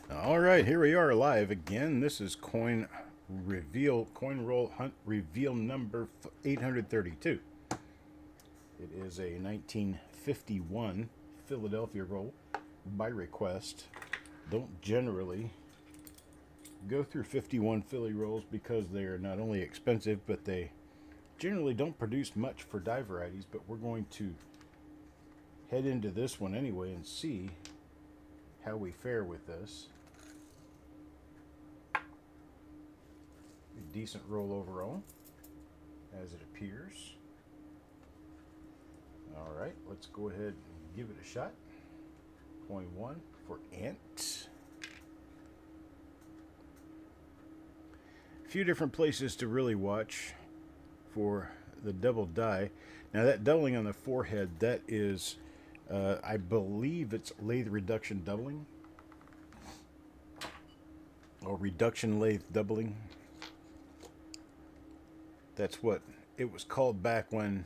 All right, here we are live again. This is coin roll hunt reveal number 832. It is a 1951 Philadelphia roll by request. Don't generally go through 51 Philly rolls because they are not only expensive, but they generally don't produce much for die varieties. But we're going to head into this one anyway and see how we fare with this. A decent roll overall, as it appears. All right, let's go ahead and give it a shot. Coin one for Ant. A few different places to really watch for the double die. Now that doubling on the forehead, that is, I believe it's lathe reduction doubling. Or reduction lathe doubling. That's what it was called back when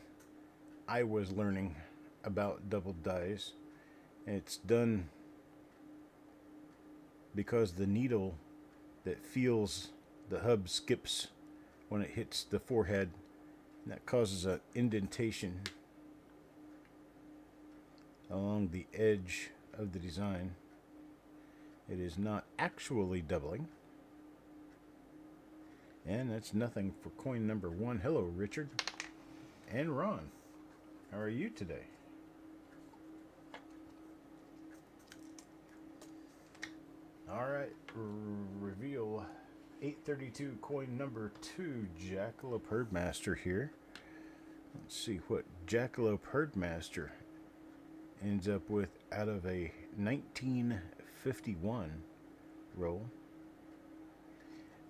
I was learning about double dies. And it's done because the needle that feels the hub skips when it hits the forehead, and that causes an indentation along the edge of the design. It is not actually doubling. And that's nothing for coin number one. Hello, Richard and Ron. How are you today? All right, reveal 832 coin number two, Jackalope Herdmaster here. Let's see what Jackalope Herdmaster ends up with out of a 1951 roll.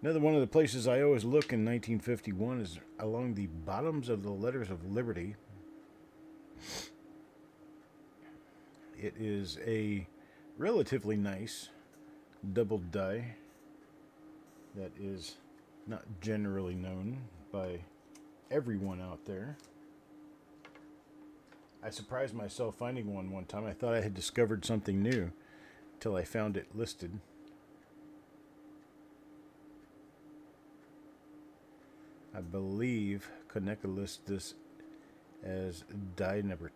Another one of the places I always look in 1951 is along the bottoms of the letters of Liberty. It is a relatively nice double die that is not generally known by everyone out there. I surprised myself finding one time. I thought I had discovered something new until I found it listed. I believe Kaneka lists this as die number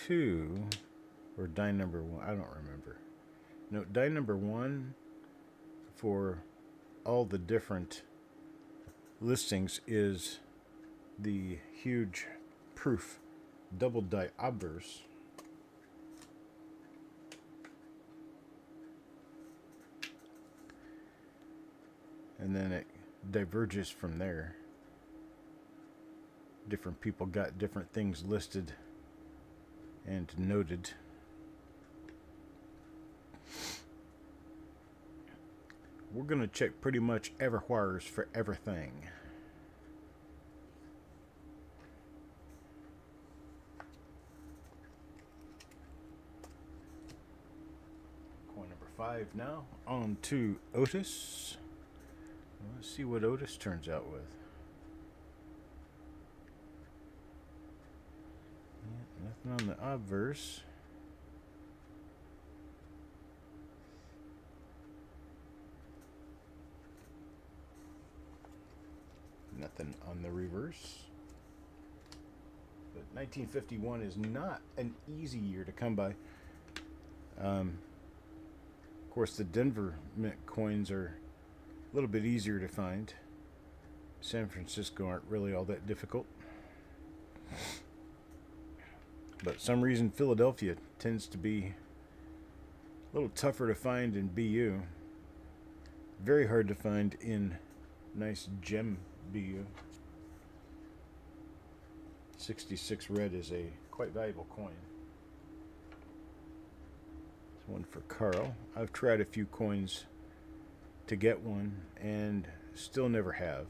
2 or die number 1. I don't remember. No, die number 1 for all the different listings is the huge proof double die obverse. And then it diverges from there. Different people got different things listed and noted. We're going to check pretty much everywheres for everything. Coin number 5 now. On to Otis. Let's see what Otis turns out with. Yeah, nothing on the obverse. Nothing on the reverse. But 1951 is not an easy year to come by. Of course, the Denver mint coins are a little bit easier to find. San Francisco aren't really all that difficult. But some reason Philadelphia tends to be a little tougher to find in BU. Very hard to find in nice gem BU. 66 red is a quite valuable coin. It's one for Carl. I've tried a few coins to get one and still never have.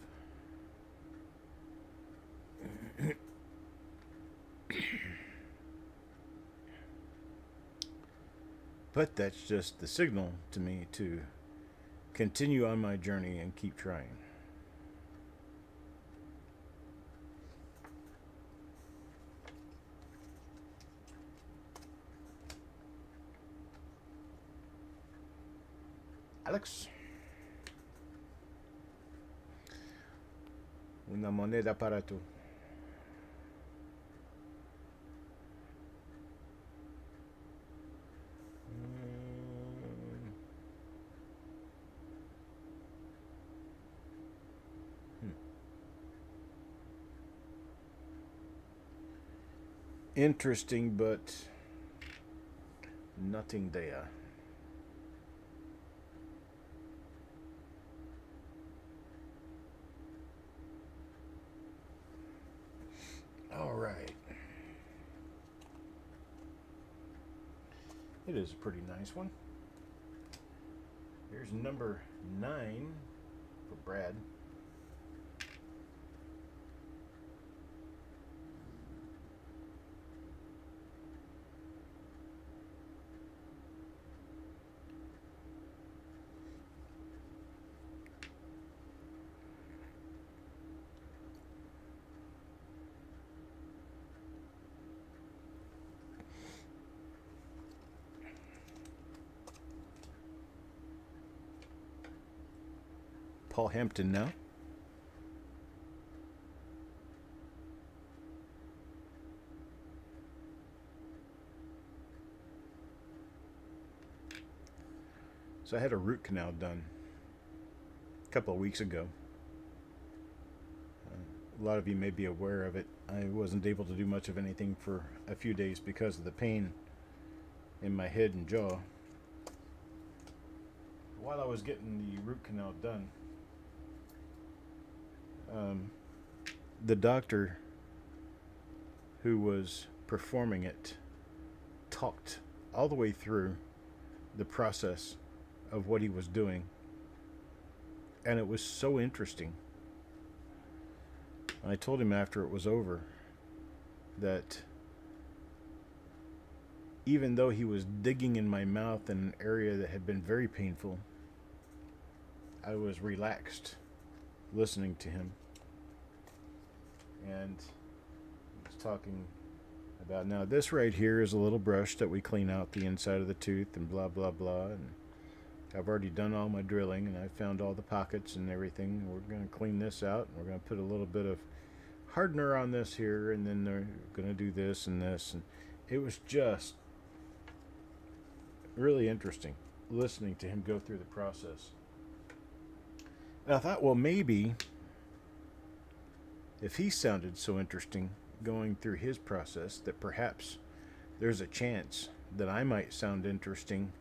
But that's just the signal to me to continue on my journey and keep trying. Alex, una moneda para tú. Interesting, but nothing there. All right. It is a pretty nice one. Here's number 9 for Brad. Paul Hampton now. So I had a root canal done a couple of weeks ago. A lot of you may be aware of it. I wasn't able to do much of anything for a few days because of the pain in my head and jaw. While I was getting the root canal done, the doctor who was performing it talked all the way through the process of what he was doing, and it was so interesting. I told him after it was over that even though he was digging in my mouth in an area that had been very painful, I was relaxed listening to him. And he was talking about, now this right here is a little brush that we clean out the inside of the tooth and blah blah blah, and I've already done all my drilling and I found all the pockets and everything. We're going to clean this out and we're going to put a little bit of hardener on this here, and then they're going to do this and this. And it was just really interesting listening to him go through the process. And I thought, well, maybe if he sounded so interesting going through his process, that perhaps there's a chance that I might sound interesting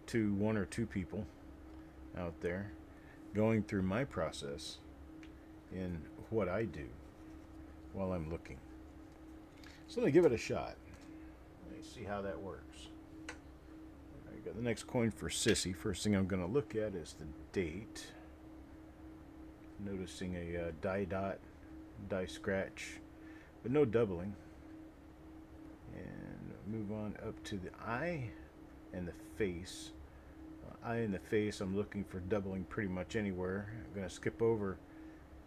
to one or two people out there going through my process in what I do while I'm looking. So let me give it a shot. Let me see how that works. I got the next coin for Sissy. First thing I'm going to look at is the date. Noticing a die dot, die scratch, but no doubling. And move on up to the eye and the face. Eye and the face, I'm looking for doubling pretty much anywhere. I'm going to skip over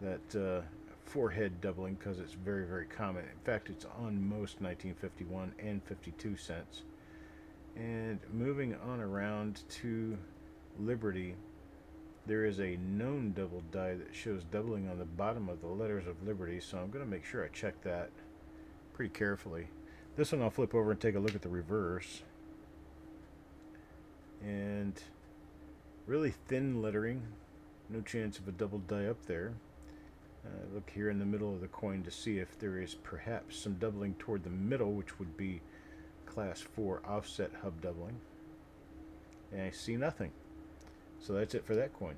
that forehead doubling because it's very, very common. In fact, it's on most 1951 and 52 cents. And moving on around to Liberty, there is a known double die that shows doubling on the bottom of the letters of Liberty, so I'm going to make sure I check that pretty carefully. This one I'll flip over and take a look at the reverse. And really thin lettering, no chance of a double die up there. Look here in the middle of the coin to see if there is perhaps some doubling toward the middle, which would be class 4 offset hub doubling. And I see nothing. So that's it for that coin.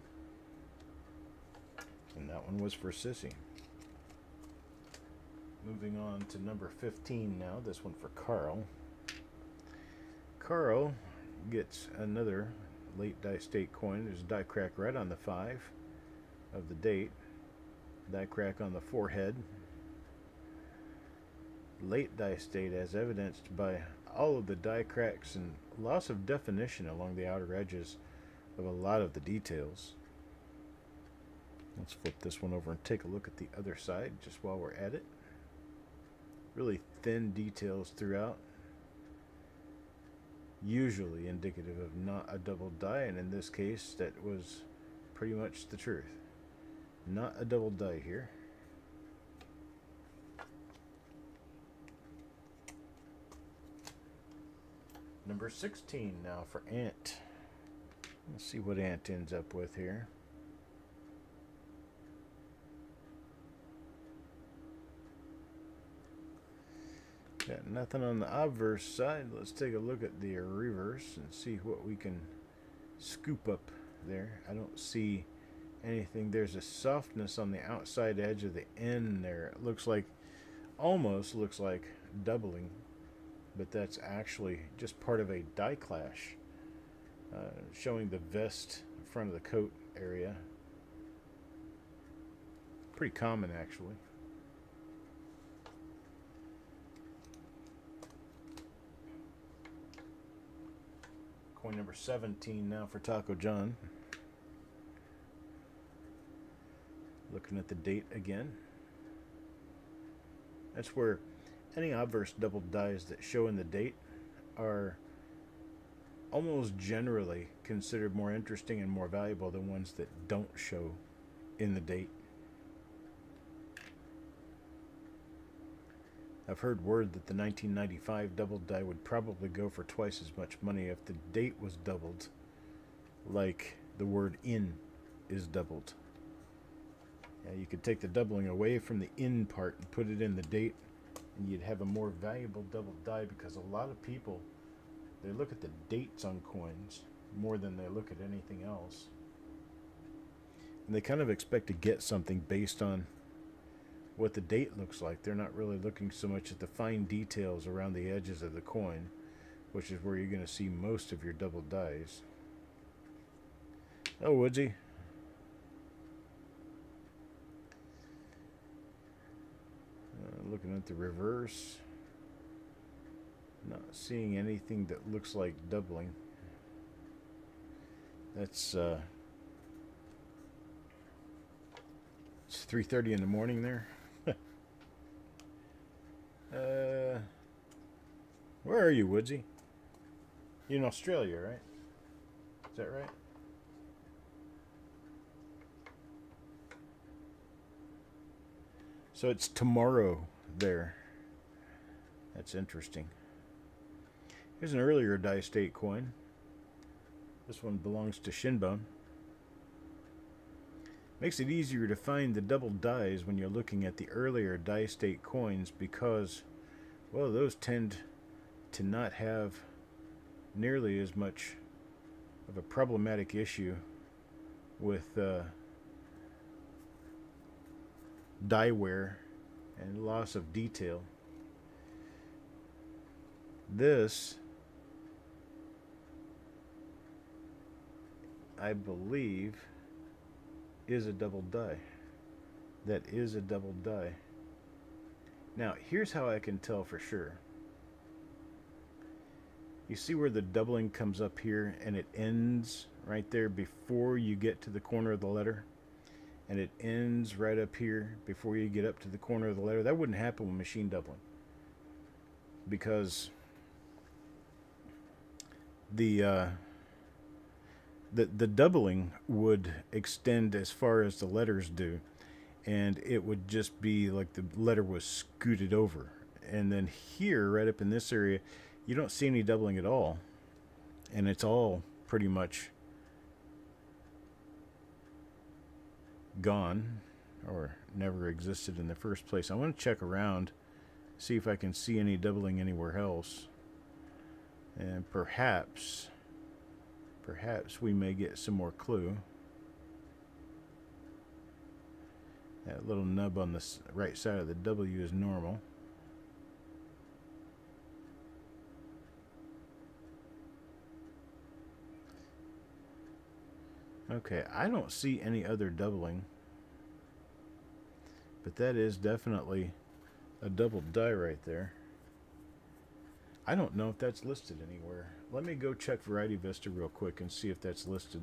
And that one was for Sissy. Moving on to number 15 now, this one for Carl. Carl gets another late die state coin. There's a die crack right on the 5 of the date. Die crack on the forehead. Late die state as evidenced by all of the die cracks and loss of definition along the outer edges of a lot of the details. Let's flip this one over and take a look at the other side just while we're at it. Really thin details throughout. usually indicative of not a double die, and in this case that was pretty much the truth. Not a double die here. Number 16 now for Ant. Let's see what Ant ends up with here. Got nothing on the obverse side. Let's take a look at the reverse and see what we can scoop up there. I don't see anything. There's a softness on the outside edge of the N there. It looks like, almost looks like doubling, but that's actually just part of a die clash, showing the vest in front of the coat area. Pretty common, actually. Coin number 17 now for Taco John. Looking at the date again. That's where any obverse double dies that show in the date are almost generally considered more interesting and more valuable than ones that don't show in the date. I've heard word that the 1995 double die would probably go for twice as much money if the date was doubled, like the word in is doubled. Yeah, you could take the doubling away from the in part and put it in the date, and you'd have a more valuable double die, because a lot of people, they look at the dates on coins more than they look at anything else. And they kind of expect to get something based on what the date looks like. They're not really looking so much at the fine details around the edges of the coin, which is where you're going to see most of your double dies. Oh, Woodsy. Looking at the reverse, not seeing anything that looks like doubling. That's it's 3:30 in the morning there. Where are you, Woodsy? You're in Australia, right? Is that right? So it's tomorrow there. That's interesting. Here's an earlier die state coin. This one belongs to Shinbone. Makes it easier to find the double dies when you're looking at the earlier die state coins, because, well, those tend to not have nearly as much of a problematic issue with die wear and loss of detail. This, I believe, is a double die. That is a double die. Now, here's how I can tell for sure. You see where the doubling comes up here and it ends right there before you get to the corner of the letter? And it ends right up here before you get up to the corner of the letter. That wouldn't happen with machine doubling, because the doubling would extend as far as the letters do, and it would just be like the letter was scooted over. And then here, right up in this area, you don't see any doubling at all, and it's all pretty much gone, or never existed in the first place. I want to check around, see if I can see any doubling anywhere else, and perhaps we may get some more clue. That little nub on the right side of the W is normal. Okay, I don't see any other doubling, but that is definitely a double die right there. I don't know if that's listed anywhere. Let me go check Variety Vista real quick and see if that's listed.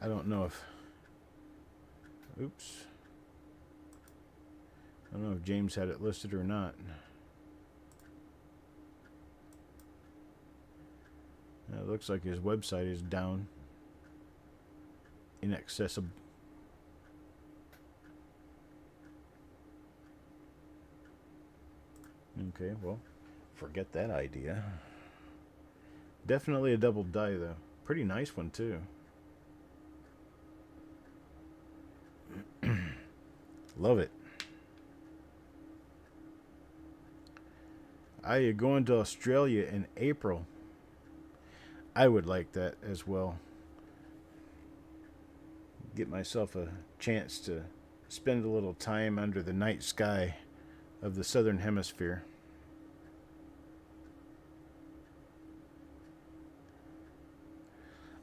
I don't know if... Oops. I don't know if James had it listed or not. It looks like his website is down. Inaccessible. Okay, well, forget that idea. Definitely a double die, though. Pretty nice one, too. Love it. I going to Australia in April. I would like that as well. Get myself a chance to spend a little time under the night sky of the southern hemisphere.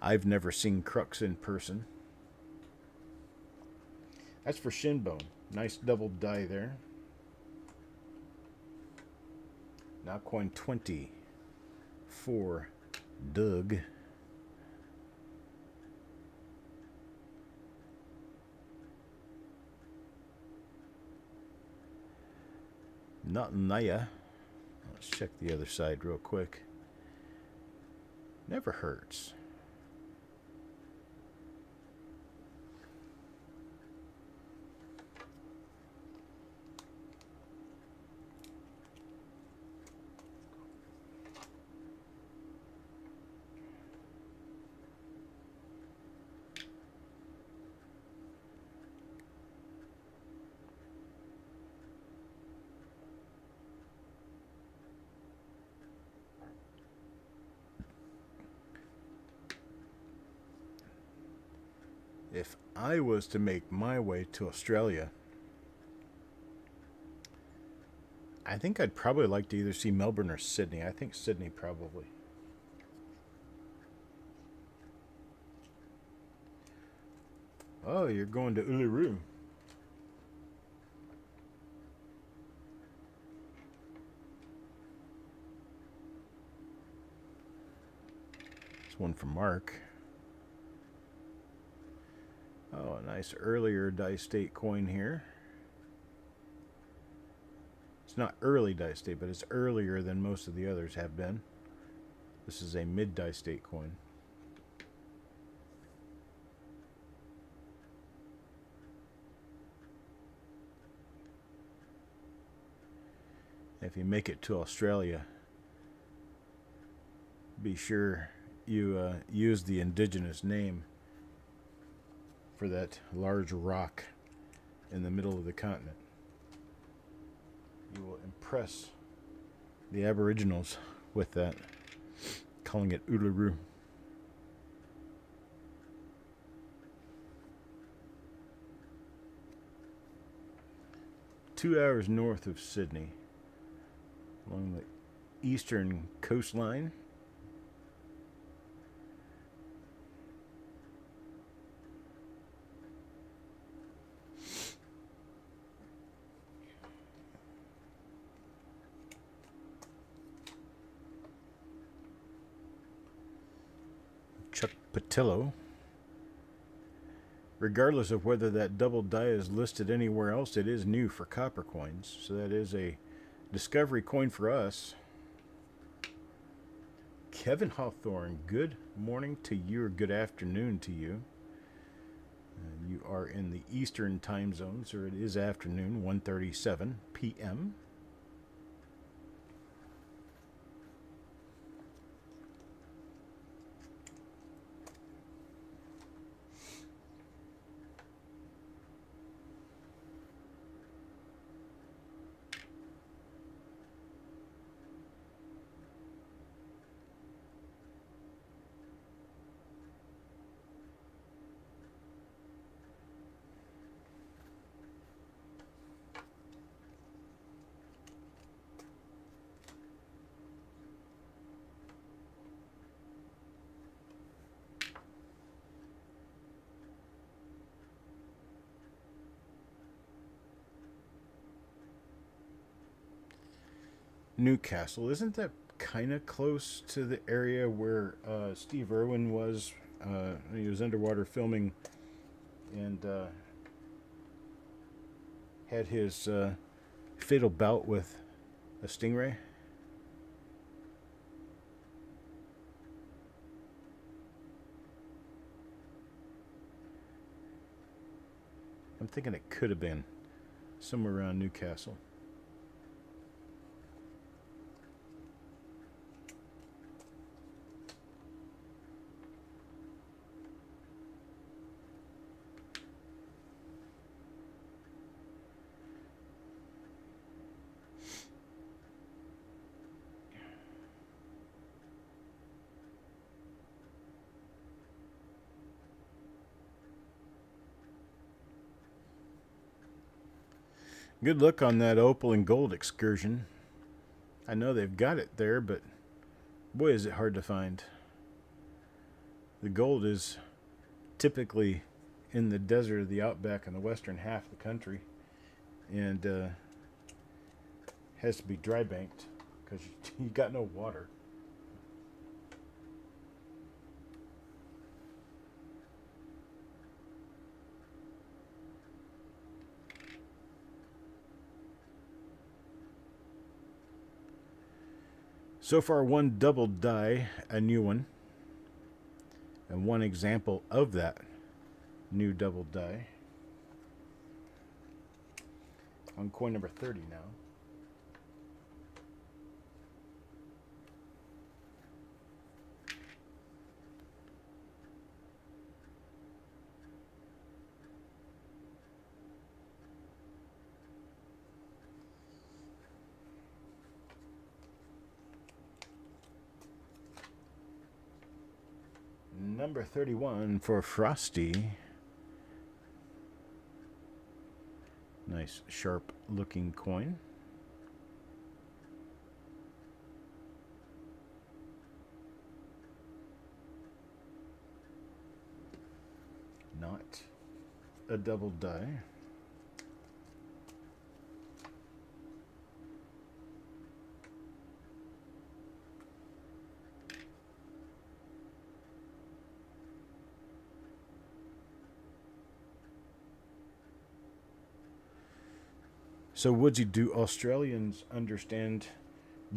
I've never seen Crux in person. That's for Shinbone. Nice double die there. Now coin 20 for Doug. Not Naya. Let's check the other side real quick. Never hurts. If I was to make my way to Australia, I think I'd probably like to either see Melbourne or Sydney. I think Sydney probably. Oh, you're going to Uluru. It's one from Mark. Oh, a nice earlier die state coin here. It's not early die state, but it's earlier than most of the others have been. This is a mid die state coin. If you make it to Australia, be sure you use the indigenous name for that large rock in the middle of the continent. You will impress the Aboriginals with that, calling it Uluru. Two hours north of Sydney, along the eastern coastline. Chuck Patillo. Regardless of whether that double die is listed anywhere else, it is new for copper coins. So that is a discovery coin for us. Kevin Hawthorne, good morning to you, or good afternoon to you. You are in the Eastern time zone, so it is afternoon, 1:37 p.m. Newcastle, isn't that kind of close to the area where Steve Irwin was? He was underwater filming and had his fatal bout with a stingray. I'm thinking it could have been somewhere around Newcastle. Good luck on that opal and gold excursion. I know they've got it there, but boy, is it hard to find. The gold is typically in the desert of the outback in the western half of the country, and has to be dry banked because you got no water. So far, one double die, a new one, and one example of that new double die. On coin number 30 now. Number 31 for Frosty. Nice sharp looking coin. Not a double die. So, Woodsy, do Australians understand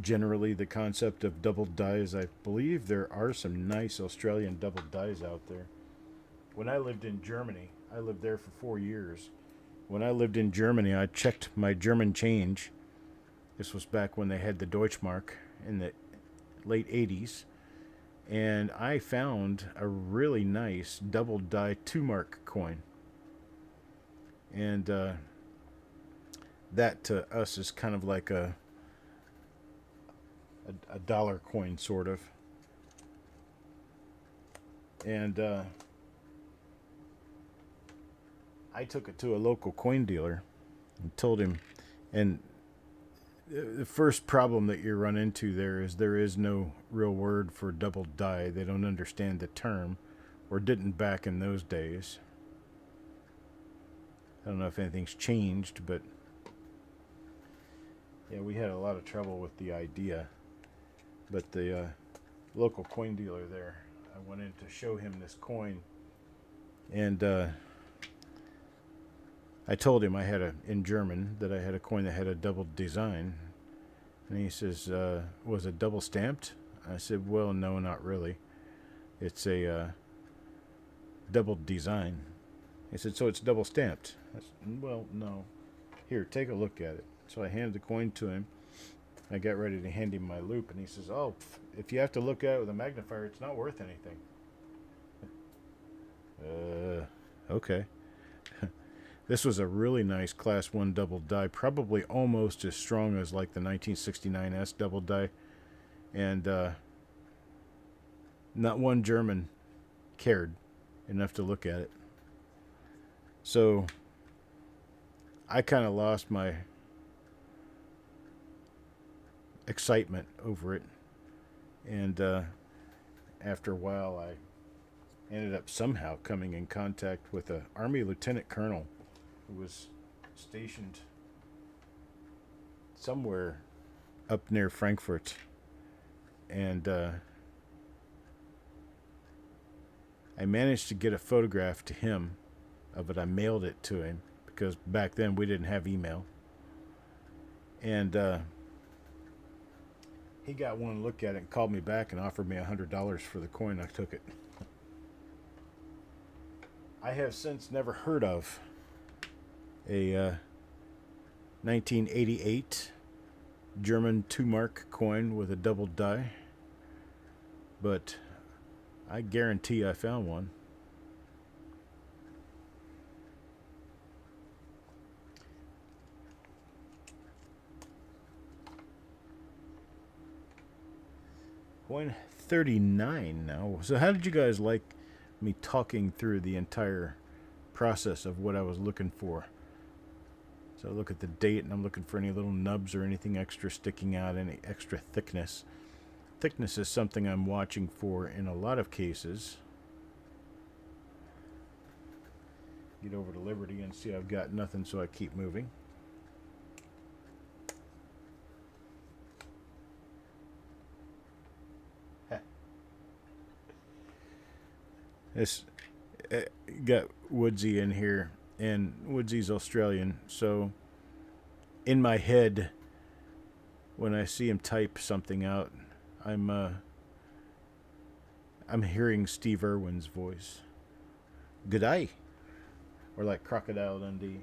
generally the concept of double dies? I believe there are some nice Australian double dies out there. When I lived in Germany, I lived there for 4 years. When I lived in Germany, I checked my German change. This was back when they had the Deutschmark in the late 80s. And I found a really nice double die 2-mark coin. And that to us is kind of like a dollar coin, sort of. And I took it to a local coin dealer and told him, and the first problem that you run into there is no real word for double die. They don't understand the term, or didn't back in those days. I don't know if anything's changed, but yeah, we had a lot of trouble with the idea. But the local coin dealer there, I went in to show him this coin, and I told him I had in German, that I had a coin that had a double design. And he says, was it double stamped? I said, well, no, not really. It's a double design. He said, so it's double stamped? I said, well, no. Here, take a look at it. So I handed the coin to him. I got ready to hand him my loop, and he says, oh, if you have to look at it with a magnifier, it's not worth anything. Okay. This was a really nice Class 1 double die, probably almost as strong as like the 1969S double die. And not one German cared enough to look at it. So I kind of lost my excitement over it. And after a while, I ended up somehow coming in contact with an Army Lieutenant Colonel who was stationed somewhere up near Frankfurt. And I managed to get a photograph to him of it. I mailed it to him because back then we didn't have email. And he got one look at it and called me back and offered me $100 for the coin. I took it. I have since never heard of a 1988 German 2-mark coin with a double die, but I guarantee I found one. Coin 39 now. So how did you guys like me talking through the entire process of what I was looking for? So I look at the date and I'm looking for any little nubs or anything extra sticking out, any extra thickness. Thickness is something I'm watching for in a lot of cases. Get over to Liberty and see I've got nothing, so I keep moving. This got Woodsy in here, and Woodsy's Australian, so in my head, when I see him type something out, I'm hearing Steve Irwin's voice. G'day, or like Crocodile Dundee.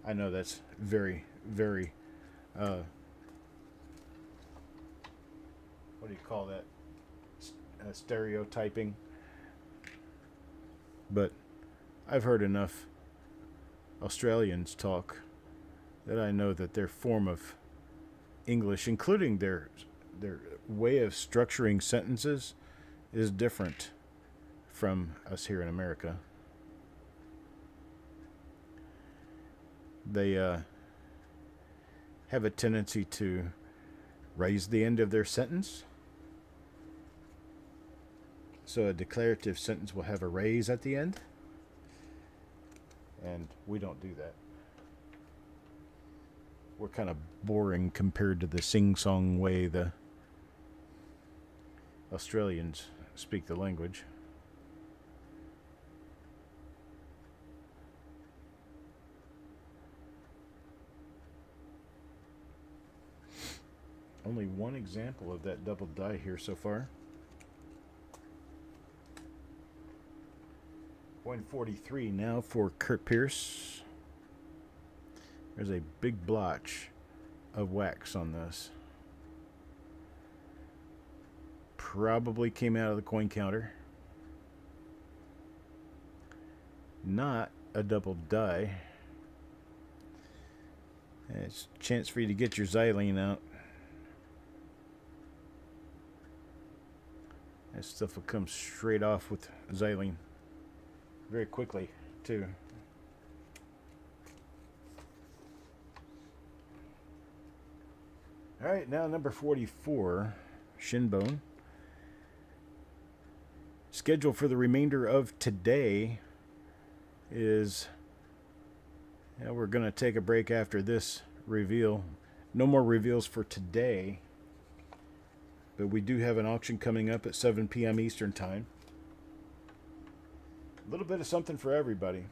I know that's very, very, what do you call that? Stereotyping. But I've heard enough Australians talk that I know that their form of English, including their way of structuring sentences, is different from us here in America. They have a tendency to raise the end of their sentence. So a declarative sentence will have a raise at the end. And we don't do that. We're kind of boring compared to the sing-song way the Australians speak the language. Only one example of that double die here so far. Coin 43 now for Kurt Pierce. There's a big blotch of wax on this. Probably came out of the coin counter. Not a double die. It's a chance for you to get your xylene out. That stuff will come straight off with xylene very quickly, too. All right, now number 44, Shinbone. Schedule for the remainder of today is, we're going to take a break after this reveal. No more reveals for today, but we do have an auction coming up at 7 p.m. Eastern Time. A little bit of something for everybody.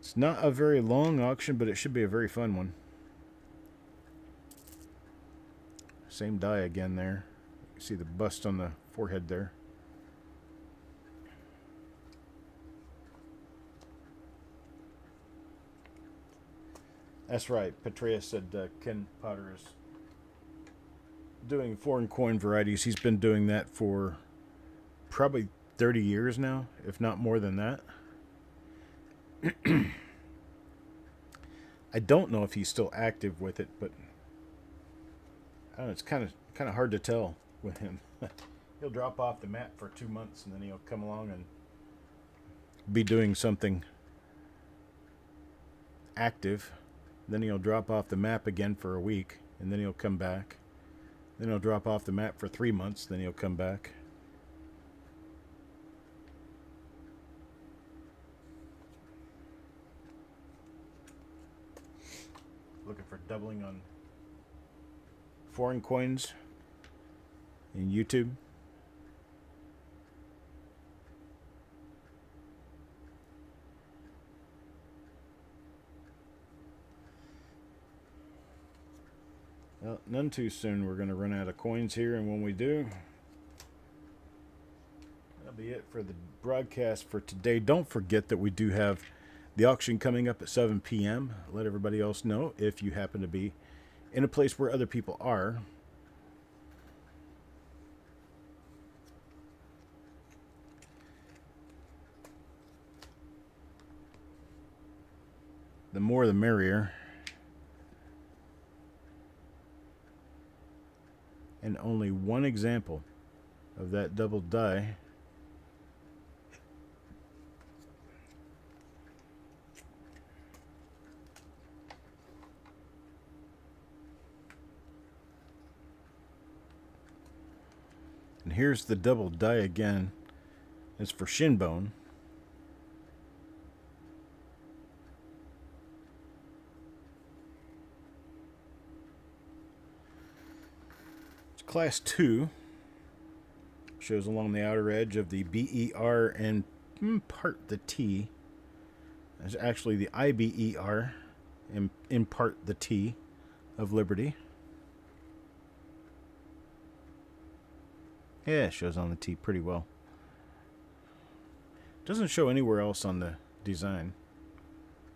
It's not a very long auction, but it should be a very fun one. Same die again there. You see the bust on the forehead there. That's right. Petraeus said Ken Potter is doing foreign coin varieties. He's been doing that for probably 30 years now, if not more than that. I don't know if he's still active with it, but I don't know, it's kind of hard to tell with him. He'll drop off the map for 2 months, and then he'll come along and be doing something active. Then he'll drop off the map again for a week, and then he'll come back. Then he'll drop off the map for 3 months, then he'll come back. Looking for doubling on foreign coins in YouTube. none too soon. We're going to run out of coins here, and when we do, that'll be it for the broadcast for today. Don't forget that we do have the auction coming up at 7 p.m. Let everybody else know if you happen to be in a place where other people are. The more the merrier. And only one example of that double die. And here's the double die again. It's for Shinbone. Class 2 shows along the outer edge of the BER and part the T. There's actually the IBER and in part the T of Liberty. Yeah, it shows on the T pretty well. Doesn't show anywhere else on the design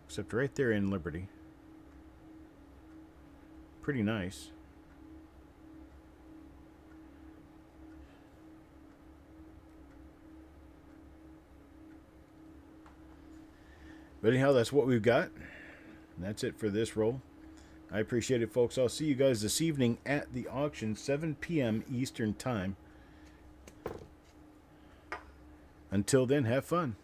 except right there in Liberty. Pretty nice. But anyhow, that's what we've got. And that's it for this roll. I appreciate it, folks. I'll see you guys this evening at the auction, 7 p.m. Eastern Time. Until then, have fun.